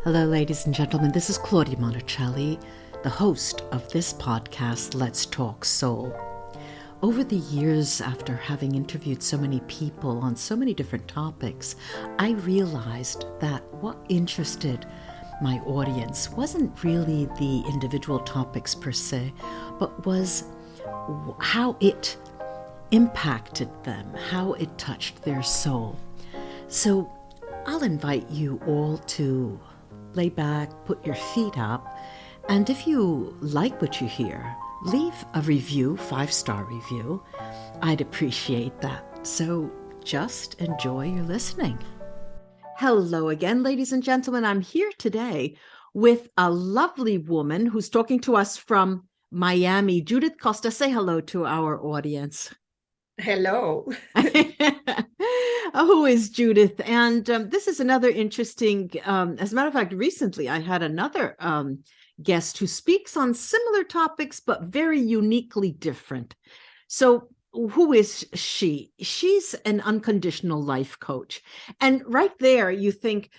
Hello, ladies and gentlemen. This is Claudia Monticelli, the host of this podcast, Let's Talk Soul. Over the years, after having interviewed so many people on so many different topics, I realized that what interested my audience wasn't really the individual topics per se, but was how it impacted them, how it touched their soul. So I'll invite you all to lay back, put your feet up, and if you like what you hear, leave a review, 5-star review. I'd appreciate that. So just enjoy your listening. Hello again, ladies and gentlemen. I'm here today with a lovely woman who's talking to us from Miami. Judith Costa, say hello to our audience. Hello. Who is Judith? And this is another interesting, as a matter of fact, recently I had another guest who speaks on similar topics, but very uniquely different. So who is she? She's an unconditional life coach. And right there, you think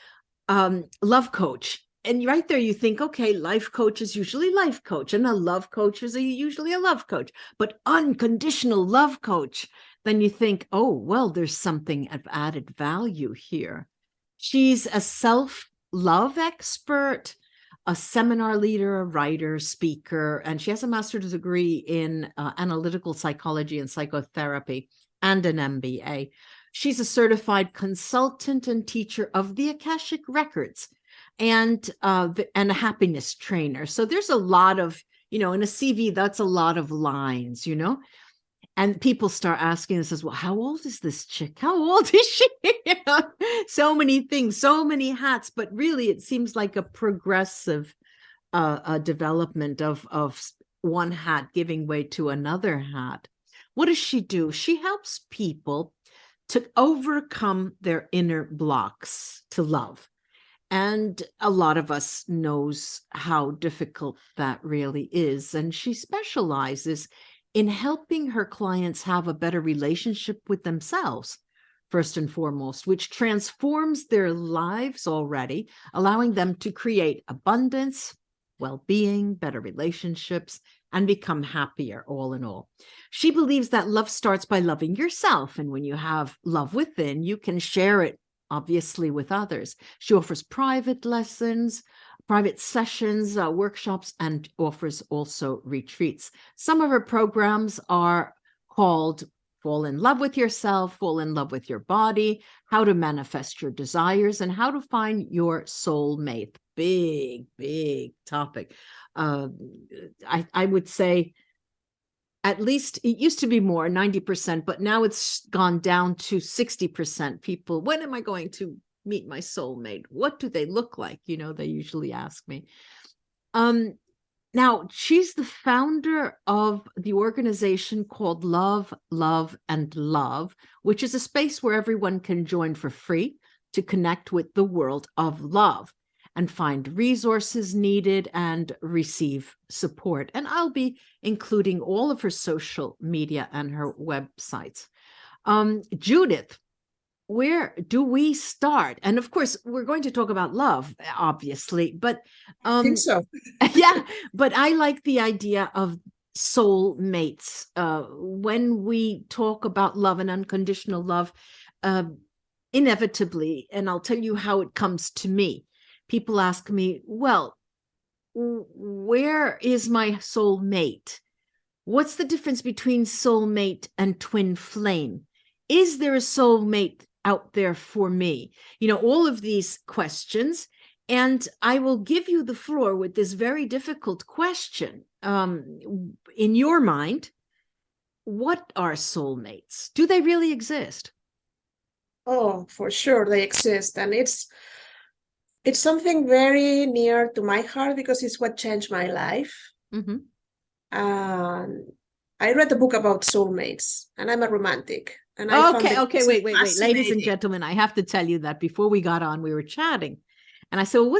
love coach. And right there, you think, okay, life coach is usually life coach, and a love coach is usually a love coach, but unconditional love coach. Then you think, oh, well, there's something of added value here. She's a self-love expert, a seminar leader, a writer, speaker, and she has a master's degree in analytical psychology and psychotherapy and an MBA. She's a certified consultant and teacher of the Akashic Records and a happiness trainer. So there's a lot of, in a CV, that's a lot of lines, and people start asking us, well, how old is this chick? How old is she? So many things, so many hats, but really it seems like a progressive development of one hat giving way to another hat. What does she do? She helps people to overcome their inner blocks to love. And a lot of us knows how difficult that really is. And she specializes in helping her clients have a better relationship with themselves, first and foremost, which transforms their lives already, allowing them to create abundance, well-being, better relationships, and become happier all in all. She believes that love starts by loving yourself. And when you have love within, you can share it obviously with others. She offers private lessons, private sessions, workshops, and offers also retreats. Some of her programs are called Fall in Love with Yourself, Fall in Love with Your Body, How to Manifest Your Desires, and How to Find Your Soulmate. Big, big topic. I would say at least it used to be more, 90%, but now it's gone down to 60% people. When am I going to meet my soulmate? What do they look like? They usually ask me. Now, she's the founder of the organization called Love, Love, and Love, which is a space where everyone can join for free to connect with the world of love and find resources needed and receive support. And I'll be including all of her social media and her websites. Judith, where do we start? And of course, we're going to talk about love, obviously, but I think so. yeah, but I like the idea of soulmates. When we talk about love and unconditional love, inevitably, and I'll tell you how it comes to me. People ask me, well, where is my soulmate? What's the difference between soulmate and twin flame? Is there a soulmate out there for me? All of these questions. And I will give you the floor with this very difficult question. In your mind, what are soulmates? Do they really exist? Oh, for sure they exist. And it's something very near to my heart because it's what changed my life. Mm-hmm. I read a book about soulmates, and I'm a romantic. And wait. Ladies and gentlemen, I have to tell you that before we got on, we were chatting. And I said, well,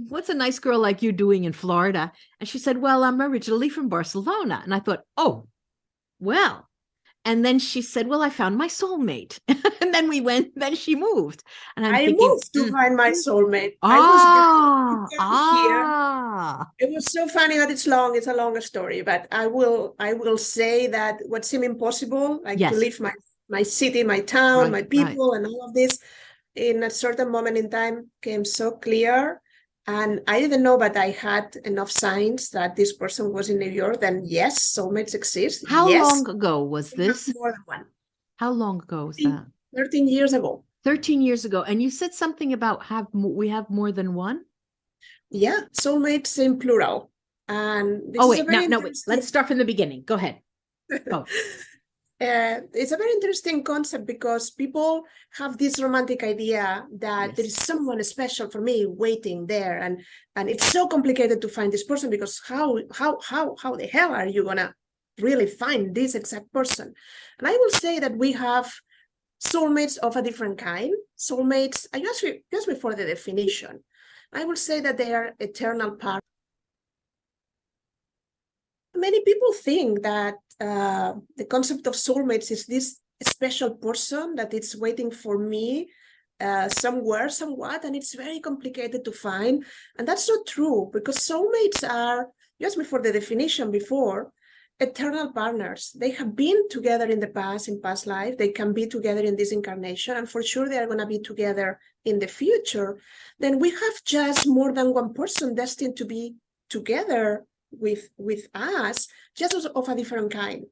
what's a nice girl like you doing in Florida? And she said, well, I'm originally from Barcelona. And I thought, oh, well, And then she said, well, I found my soulmate. And then then she moved. And I'm I thinking, moved to find my soulmate. I was ah, very here. ah. It was so funny that it's long. It's a longer story, but I will say that what seemed impossible, like to Yes. leave my city, my town, Right, my people, and all of this, in a certain moment in time, came so clear. And I didn't know, but I had enough signs that this person was in New York. Then yes, soulmates exist. How Yes, long ago was we have this? more than one. How long ago was that? 13 years ago. 13 years ago. And you said something about we have more than one? Yeah, soulmates in plural. And this Oh, is a wait, very no, wait. Let's start from the beginning. Go ahead. Go. It's a very interesting concept because people have this romantic idea that Yes. there is someone special for me waiting there, and it's so complicated to find this person because how the hell are you gonna really find this exact person? And I will say that we have soulmates of a different kind. Soulmates, just before the definition, I will say that they are eternal partners. Many people think that the concept of soulmates is this special person that it's waiting for me somewhere, somewhat, and it's very complicated to find. And that's not true, because soulmates are, just before the definition before, eternal partners. They have been together in the past, in past life. They can be together in this incarnation, and for sure they are going to be together in the future. Then we have just more than one person destined to be together with us, just of a different kind.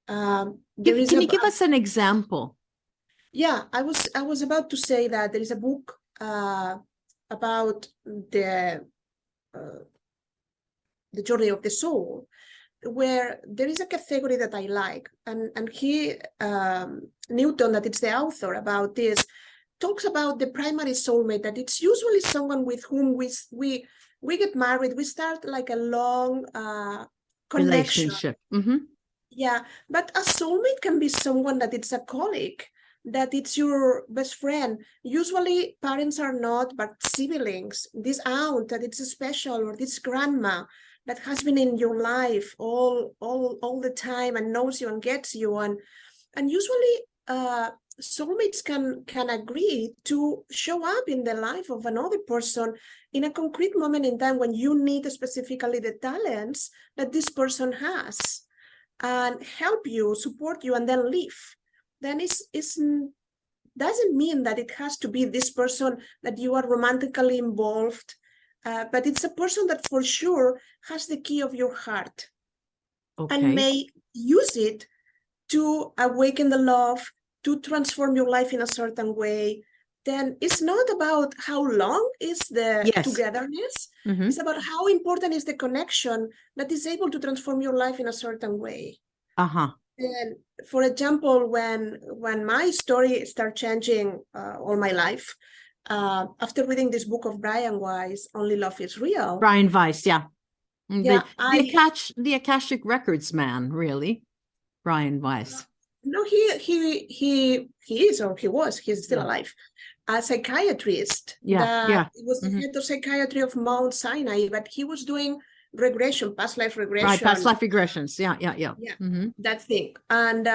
Can you give us an example? Yeah, I was about to say that there is a book about the journey of the soul, where there is a category that I like, and he Newton, that it's the author about this, talks about the primary soulmate, that it's usually someone with whom we get married, we start like a long connection. Relationship. Mm-hmm. Yeah, but a soulmate can be someone that it's a colleague, that it's your best friend. Usually parents are not, but siblings, this aunt that it's special, or this grandma that has been in your life all the time and knows you and gets you. And usually soulmates can agree to show up in the life of another person in a concrete moment in time when you need specifically the talents that this person has, and help you, support you, and then leave. Then it doesn't mean that it has to be this person that you are romantically involved, but it's a person that for sure has the key of your heart, and may use it to awaken the love, to transform your life in a certain way. Then it's not about how long is the togetherness. Mm-hmm. It's about how important is the connection that is able to transform your life in a certain way. Uh-huh. And for example, when my story started changing all my life, after reading this book of Brian Weiss, Only Love is Real. Brian Weiss, yeah. Yeah, the Akashic Records man, really. Brian Weiss. No, he is, or he was, he's still alive, a psychiatrist. It was the head of psychiatry of Mount Sinai, but he was doing regression, past life regression. Right, past life regressions. Yeah. Mm-hmm. That thing. And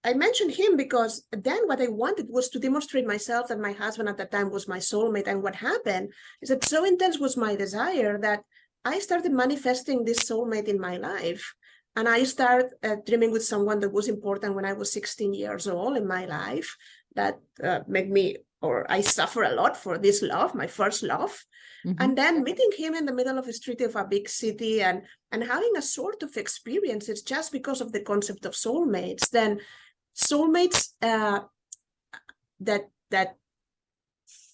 I mentioned him because then what I wanted was to demonstrate myself that my husband at that time was my soulmate. And what happened is that so intense was my desire that I started manifesting this soulmate in my life. And I started dreaming with someone that was important when I was 16 years old in my life, that made me, or I suffer a lot for this love, my first love. Mm-hmm. And then meeting him in the middle of the street of a big city and having a sort of experience, it's just because of the concept of soulmates. Then soulmates that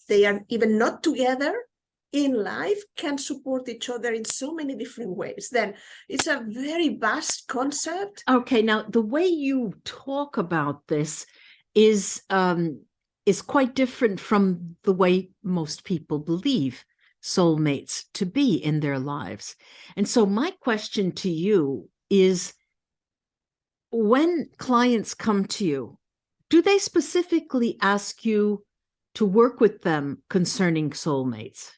they are even not together in life can support each other in so many different ways. Then it's a very vast concept. Okay, now the way you talk about this is quite different from the way most people believe soulmates to be in their lives. And so my question to you is, when clients come to you, do they specifically ask you to work with them concerning soulmates?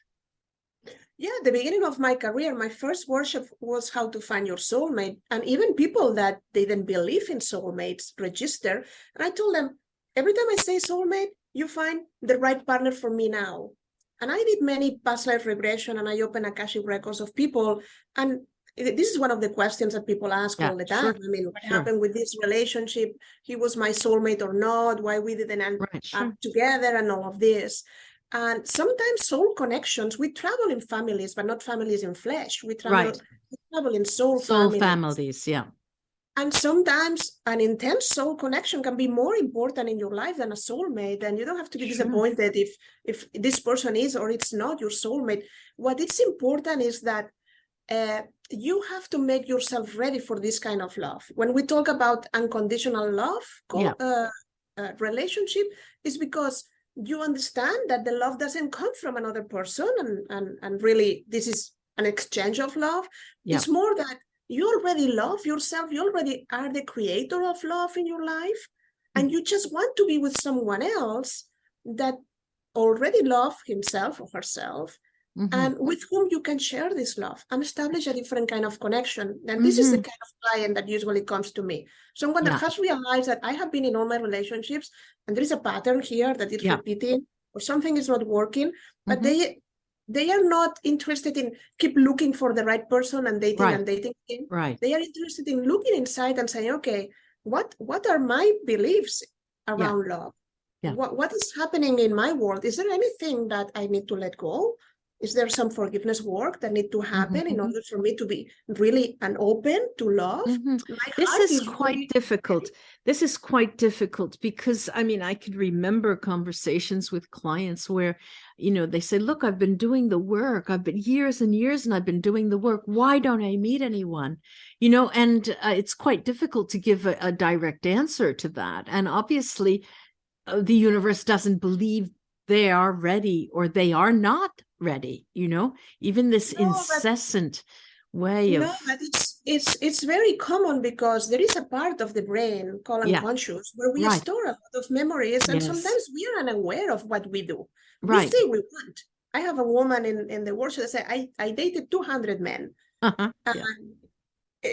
the beginning of my career, my first workshop was how to find your soulmate. And even people that didn't believe in soulmates register. And I told them, every time I say soulmate, you find the right partner for me now. And I did many past life regression, and I opened Akashic records of people. And this is one of the questions that people ask all the time. I mean, what happened with this relationship? He was my soulmate or not? Why we didn't end up together and all of this? And sometimes soul connections, we travel in families, but not families in flesh. We travel in soul families. Yeah. And sometimes an intense soul connection can be more important in your life than a soulmate. And you don't have to be disappointed if this person is or it's not your soulmate. What is important is that you have to make yourself ready for this kind of love. When we talk about unconditional love relationship, is because you understand that the love doesn't come from another person, and really this is an exchange of love. It's more that you already love yourself, you already are the creator of love in your life, and you just want to be with someone else that already loves himself or herself, and with whom you can share this love and establish a different kind of connection. And this is the kind of client that usually comes to me. Someone that has realized that I have been in all my relationships and there is a pattern here that is repeating, or something is not working, but they are not interested in keep looking for the right person and dating and dating again. They are interested in looking inside and saying, okay, what are my beliefs around love? What is happening in my world? Is there anything that I need to let go? Is there some forgiveness work that need to happen in order for me to be really open to love? This is quite difficult. This is quite difficult because, I mean, I could remember conversations with clients where, you know, they say, look, I've been doing the work. I've been years and years and I've been doing the work. Why don't I meet anyone? You know, and it's quite difficult to give a direct answer to that. And obviously, the universe doesn't believe they are ready or they are not ready, you know, even this incessant way of... No, but it's very common because there is a part of the brain called unconscious where we store a lot of memories, and sometimes we are unaware of what we do. We say we want. I have a woman in the workshop that said, I dated 200 men. And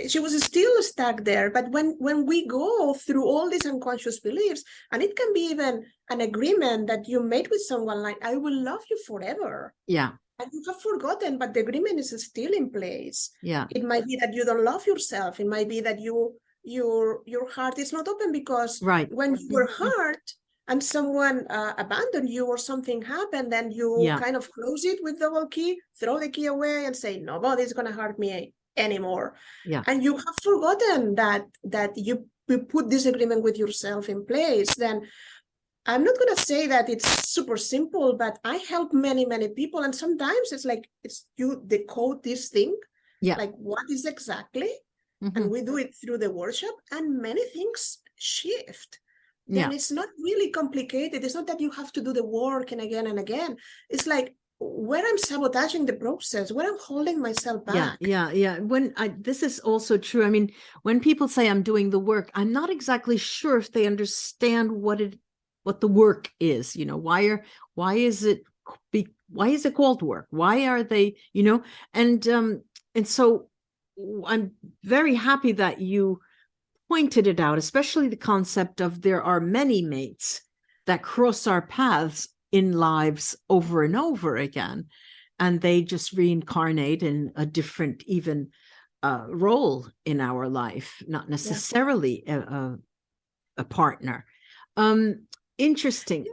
she was still stuck there. But when we go through all these unconscious beliefs, and it can be even an agreement that you made with someone like, I will love you forever. And you have forgotten, but the agreement is still in place. It might be that you don't love yourself. It might be that your heart is not open because when you were hurt and someone abandoned you or something happened, then you kind of close it with double key, throw the key away and say, nobody's going to hurt me anymore. And you have forgotten that you put this agreement with yourself in place. Then I'm not going to say that it's super simple, but I help many people, and sometimes it's like you decode this thing, like what is exactly, and we do it through the workshop, and many things shift. Then it's not really complicated. It's not that you have to do the work and again. It's like where I'm sabotaging the process, where I'm holding myself back. When this is also true. I mean, when people say I'm doing the work, I'm not exactly sure if they understand what the work is. You know, why is it called work? Why are they, you know? And so I'm very happy that you pointed it out, especially the concept of there are many mates that cross our paths in lives over and over again, and they just reincarnate in a different even role in our life, not necessarily a partner. Interesting.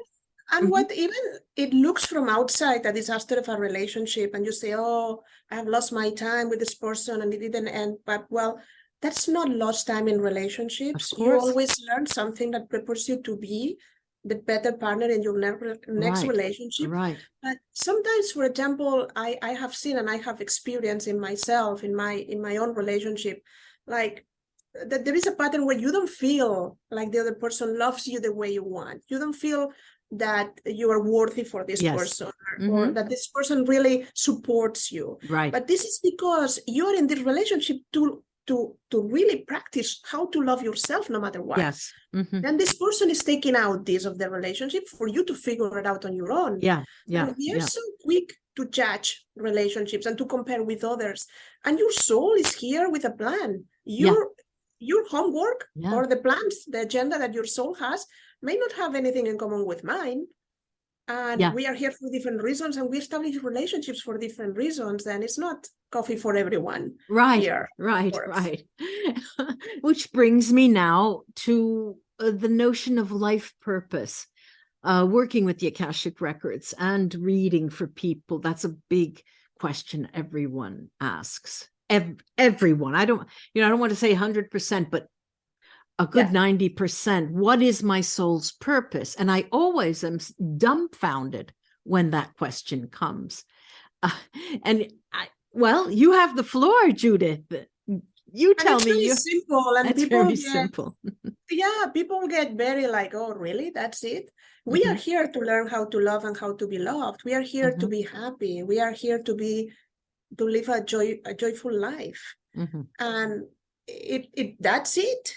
And what even it looks from outside a disaster of a relationship, and you say, oh, I have lost my time with this person and it didn't end. But well, that's not lost time in relationships. You always learn something that prepares you to be the better partner in your next relationship. But sometimes, for example, I have seen and I have experienced in myself, in my own relationship, like that there is a pattern where you don't feel like the other person loves you the way you want. You don't feel that you are worthy for this person, or that this person really supports you. But this is because you are in this relationship to to really practice how to love yourself no matter what. Yes. Mm-hmm. Then this person is taking out this of the relationship for you to figure it out on your own. Yeah. Yeah. And we are Yeah. so quick to judge relationships and to compare with others. And your soul is here with a plan. Your homework or the plans, the agenda that your soul has may not have anything in common with mine. And we are here for different reasons, and we establish relationships for different reasons. And it's not coffee for everyone. Right, here, right. Which brings me now to the notion of life purpose. Working with the Akashic Records and reading for people, that's a big question everyone asks. Everyone. I don't want to say 100%, but a good 90%. What is my soul's purpose? And I always am dumbfounded when that question comes. Well, you have the floor, Judith. You tell me. It's very simple, and people simple. People get very like, oh, really? That's it? We are here to learn how to love and how to be loved. We are here to be happy. We are here to live a joyful life. And that's it.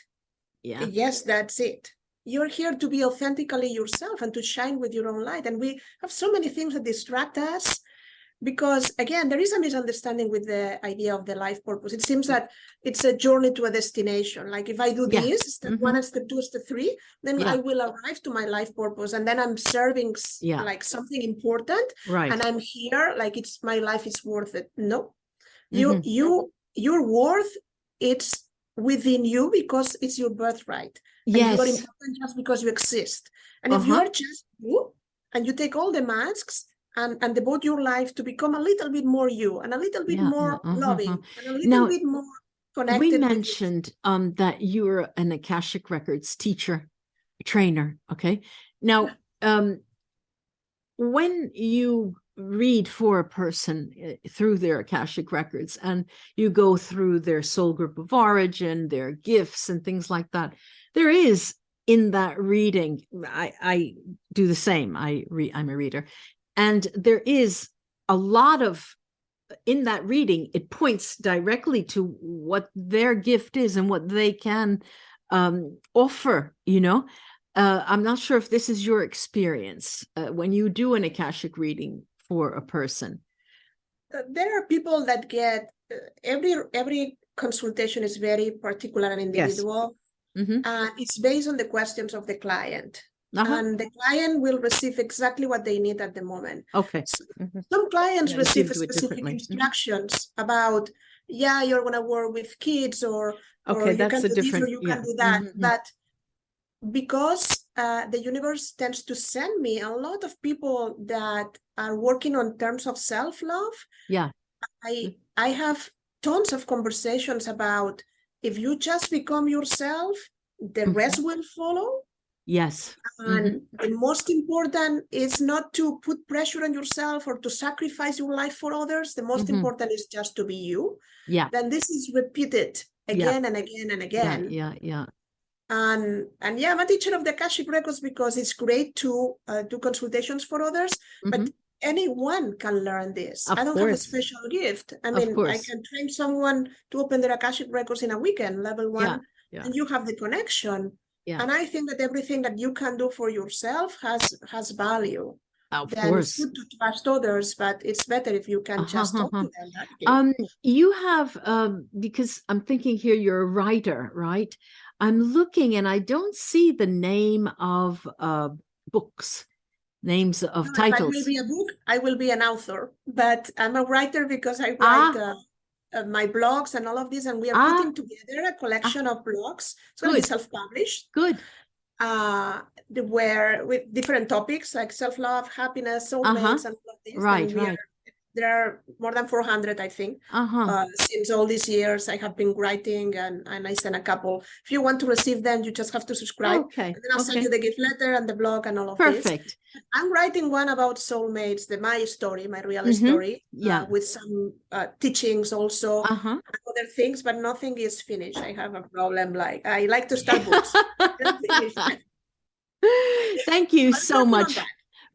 Yeah. Yes, that's it. You're here to be authentically yourself and to shine with your own light. And we have so many things that distract us because, again, there is a misunderstanding with the idea of the life purpose. It seems that it's a journey to a destination. Like if I do this, step 1 step 2 step 3, then I will arrive to my life purpose. And then I'm serving like something important. Right. And I'm here like my life is worth it. No, your worth, it's within you because it's your birthright. Yes. And you are important just because you exist. And if you are just you and you take all the masks and devote your life to become a little bit more you and a little bit more loving and a little bit more connected. We mentioned that you're an Akashic Records teacher, trainer. Okay. Now, when you read for a person through their Akashic Records and you go through their soul group of origin, their gifts and things like that, there is in that reading, I do the same. I'm a reader, and there is a lot of, in that reading, it points directly to what their gift is and what they can offer, I'm not sure if this is your experience when you do an Akashic reading for a person. There are people that get every consultation is very particular and individual. It's based on the questions of the client. And the client will receive exactly what they need at the moment. Okay. Some clients receive specific instructions about, you're going to work with kids or you can do this or you can do that. But because the universe tends to send me a lot of people that are working on terms of self-love. I have tons of conversations about if you just become yourself, the rest will follow. Yes. And the most important is not to put pressure on yourself or to sacrifice your life for others. The most important is just to be you. Then this is repeated again and again and again. And I'm a teacher of the Akashic Records because it's great to do consultations for others, but anyone can learn this. I don't have a special gift. I mean, I can train someone to open their Akashic Records in a weekend, level 1, and you have the connection. And I think that everything that you can do for yourself has value. Of then course. It's good to trust others, but it's better if you can just talk to them. You have, because I'm thinking here, you're a writer, right? I'm looking and I don't see the name of books, names of titles. If I will be a book, I will be an author, but I'm a writer because I write my blogs and all of this, and we are putting together a collection of blogs. It's going to be self-published. Good. Where with different topics like self-love, happiness, soulmates, and all of this. Right. There are more than 400, I think. Since all these years, I have been writing, and I sent a couple. If you want to receive them, you just have to subscribe. And then I'll send you the gift letter and the blog and all of this. Perfect. I'm writing one about soulmates, my story, my real story, with some teachings also, and other things, but nothing is finished. I have a problem. Like I like to start books. Thank you so much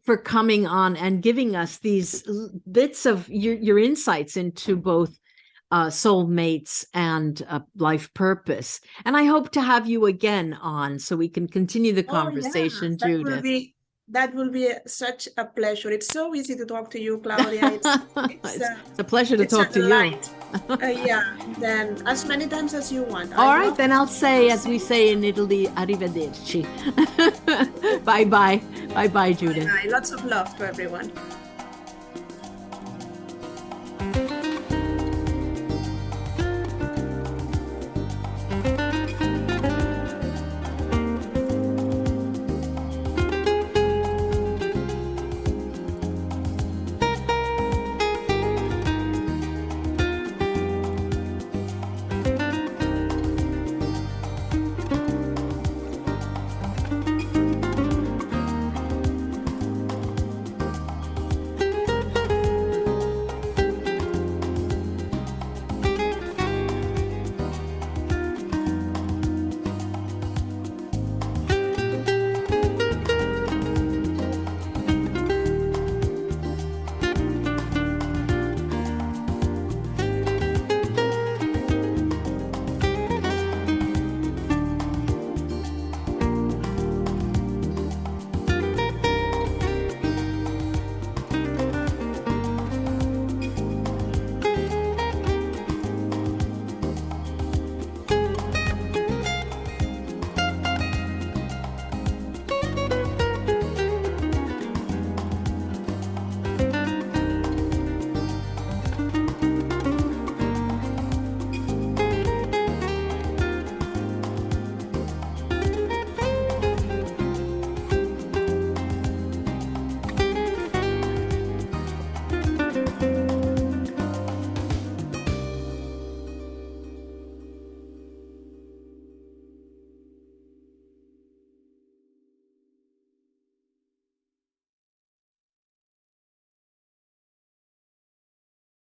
for coming on and giving us these bits of your insights into both soulmates and life purpose. And I hope to have you again on so we can continue the conversation, yes, Judith. That will be such a pleasure. It's so easy to talk to you, Claudia. It's a pleasure to talk to you. Yeah, then as many times as you want. All right, then I'll say, as we say in Italy, arrivederci. Bye-bye. Bye-bye, Judith. Bye. Lots of love to everyone.